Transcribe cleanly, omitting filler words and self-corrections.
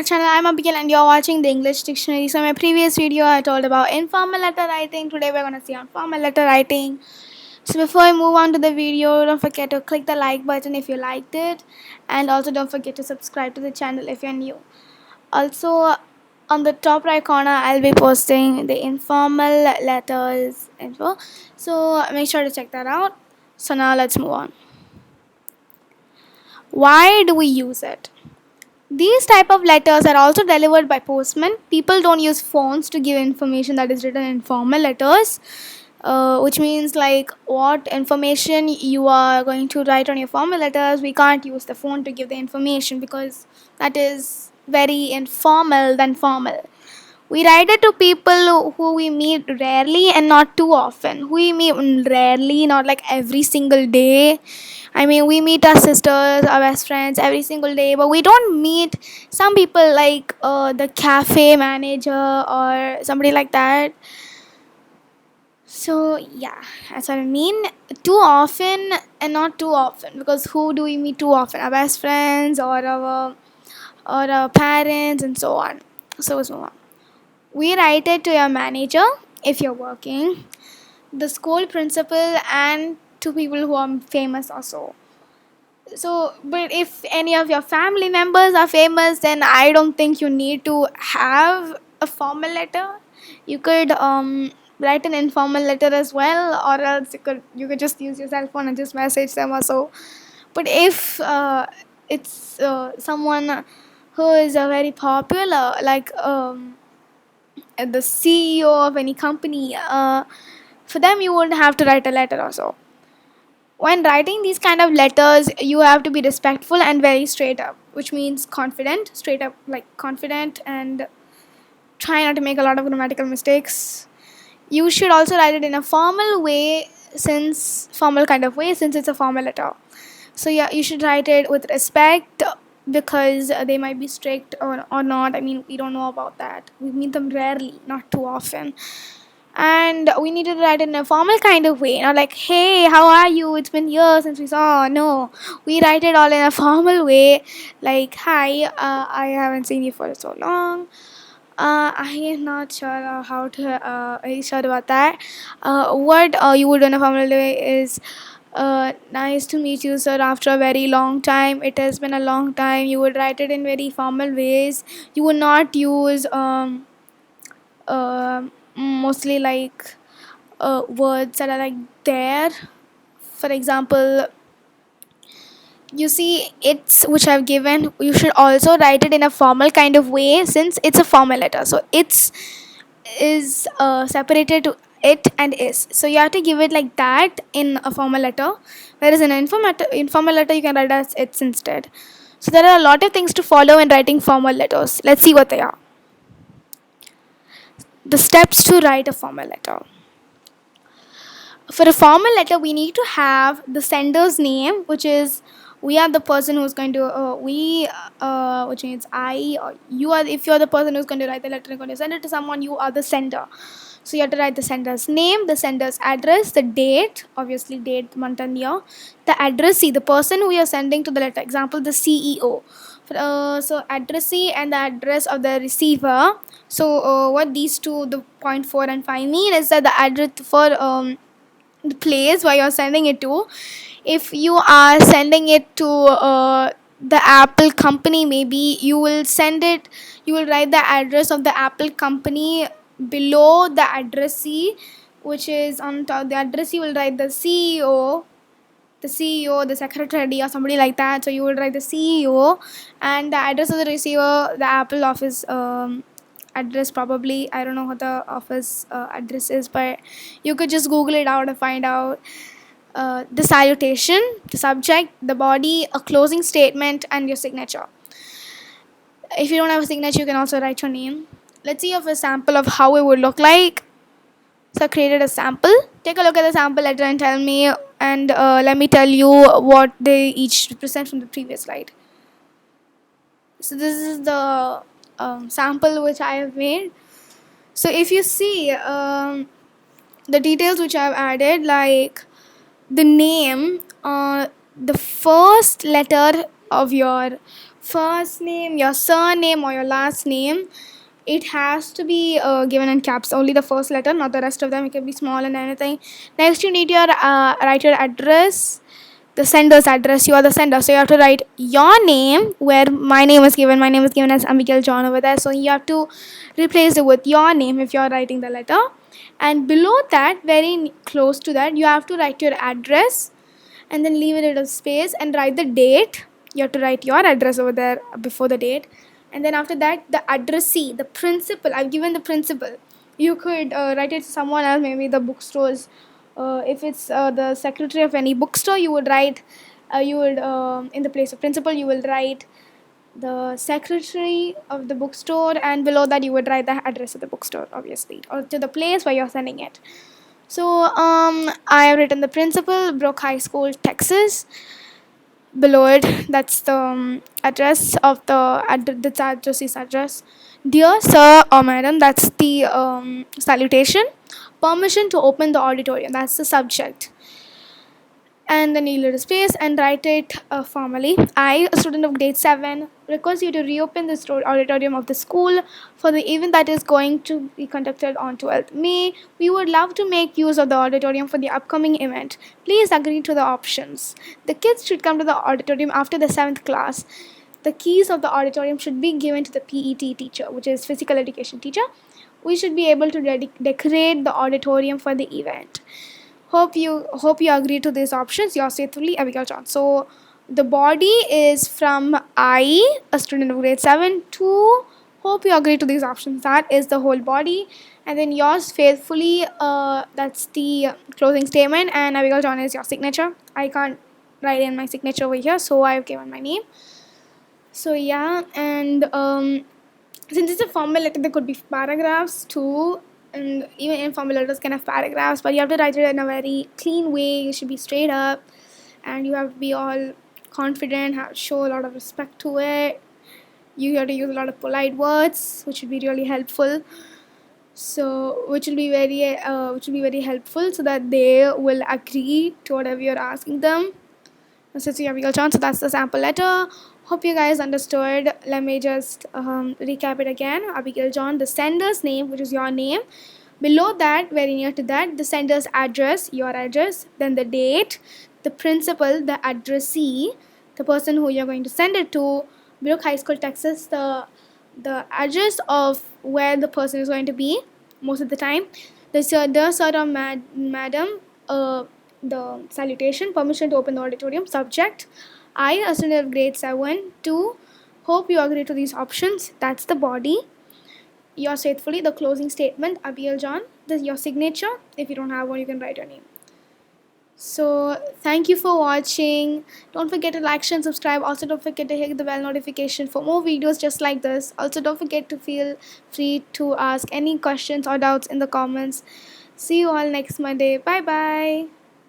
Channel. I'm Abigail and you're watching the English Dictionary. So in my previous video I told about informal letter writing. Today we're gonna see on formal letter writing. So before I move on to the video, don't forget to click the like button if you liked it, and also don't forget to subscribe to the channel if you're new. Also, on the top right corner I'll be posting the informal letters info. So make sure to check that out. So now let's move on. Why do we use it? These type of letters are also delivered by postmen. People don't use phones to give information that is written in formal letters, which means like what information you are going to write on your formal letters, we can't use the phone to give the information because that is very informal than formal. We write it to people who we meet rarely and not too often. Who we meet rarely, not like every single day. I mean, we meet our sisters, our best friends every single day, but we don't meet some people like the cafe manager or somebody like that. So, yeah, that's what I mean. Too often and not too often, because who do we meet too often? Our best friends or our parents and so on. So, let's move on. We write it to your manager if you're working, the school principal, and to people who are famous also. So, but if any of your family members are famous, then I don't think you need to have a formal letter. You could write an informal letter as well, or else you could just use your cell phone and just message them also. But if it's someone who is very popular, like the CEO of any company, for them you would have to write a letter also. When writing these kind of letters, you have to be respectful and very straight up, which means confident, straight up, like confident, and try not to make a lot of grammatical mistakes. You should also write it in a formal kind of way, since it's a formal letter. So yeah, you should write it with respect, because they might be strict or not. I mean, we don't know about that. We meet them rarely, not too often. And we need to write in a formal kind of way, not like, hey, how are you, it's been years since we saw. No, we write it all in a formal way, like, hi, I haven't seen you for so long. I am not sure how to very sure about that. What you would do in a formal way is, nice to meet you, sir, after a very long time. It has been a long time. You would write it in very formal ways. You would not use mostly like words that are like there. For example, you see, it's which I've given, you should also write it in a formal kind of way, since it's a formal letter. So it's is separated to it and is. So you have to give it like that in a formal letter, whereas in an informal letter you can write as it's instead. So there are a lot of things to follow in writing formal letters. Let's see what they are. The steps to write a formal letter. For a formal letter, we need to have the sender's name, which is we are the person who's going to which means I or you are. If you're the person who's going to write the letter and going to send it to someone, you are the sender. So you have to write the sender's name, the sender's address, the date, obviously date, month and year, the addressee, the person who you're sending to the letter. Example, the CEO. So addressee and the address of the receiver. So what these two, the point 4 and 5 mean is that the address for the place where you're sending it to. If you are sending it to the Apple company, maybe you will write the address of the Apple company below the addressee, which is on top. The addressee will write the CEO, the secretary, or somebody like that. So you will write the CEO, and the address of the receiver, the Apple office address, probably. I don't know what the office address is, but you could just Google it out and find out. The salutation, the subject, the body, a closing statement, and your signature. If you don't have a signature, you can also write your name. Let's see a sample of how it would look like. So I created a sample. Take a look at the sample letter and tell me, and let me tell you what they each represent from the previous slide. So this is the sample which I have made. So if you see the details which I have added, like the name, the first letter of your first name, your surname, or your last name, it has to be given in caps. Only the first letter, not the rest of them. It can be small and anything. Next, you need your write your address, the sender's address. You are the sender, so you have to write your name where my name is given. My name is given as Abigail John over there, so you have to replace it with your name if you are writing the letter. And below that, very close to that, you have to write your address, and then leave it at a space and write the date. You have to write your address over there before the date, and then after that, the addressee, the principal. I've given the principal. You could write it to someone else, maybe the bookstores. If it's the secretary of any bookstore, you would write. You would in the place of principal, you will write the secretary of the bookstore, and below that you would write the address of the bookstore, obviously, or to the place where you're sending it. So I have written the principal, Brook High School, Texas. Below it, that's the address of the addressee's address. Dear sir or madam, that's the salutation. Permission to open the auditorium, that's the subject. And then you leave space and write it formally. I, a student of grade 7, request you to reopen the auditorium of the school for the event that is going to be conducted on 12th May. We would love to make use of the auditorium for the upcoming event. Please agree to the options. The kids should come to the auditorium after the 7th class. The keys of the auditorium should be given to the PET teacher, which is physical education teacher. We should be able to decorate the auditorium for the event. Hope you agree to these options. Yours faithfully, Abigail John. So the body is from I, a student of grade 7, to hope you agree to these options. That is the whole body. And then yours faithfully, that's the closing statement. And Abigail John is your signature. I can't write in my signature over here, so I've given my name. So yeah, and since it's a formal letter, there could be paragraphs too, and even informal letters can have paragraphs, but you have to write it in a very clean way. You should be straight up, and you have to be all confident, show a lot of respect to it. You have to use a lot of polite words, which would be really helpful. So, which will be very helpful, so that they will agree to whatever you're asking them. So that's the sample letter. Hope you guys understood. Let me just recap it again. Abigail John, the sender's name, which is your name. Below that, very near to that, the sender's address, your address. Then the date, the principal, the addressee, the person who you're going to send it to. Brook High School, Texas, the address of where the person is going to be most of the time. The sir or madam, the salutation, permission to open the auditorium, subject. I, a student of grade 7, 2. Hope you agree to these options. That's the body. Yours faithfully, the closing statement, Abigail John. This is your signature. If you don't have one, you can write your name. So thank you for watching. Don't forget to like, share, and subscribe. Also, don't forget to hit the bell notification for more videos just like this. Also, don't forget to feel free to ask any questions or doubts in the comments. See you all next Monday. Bye bye.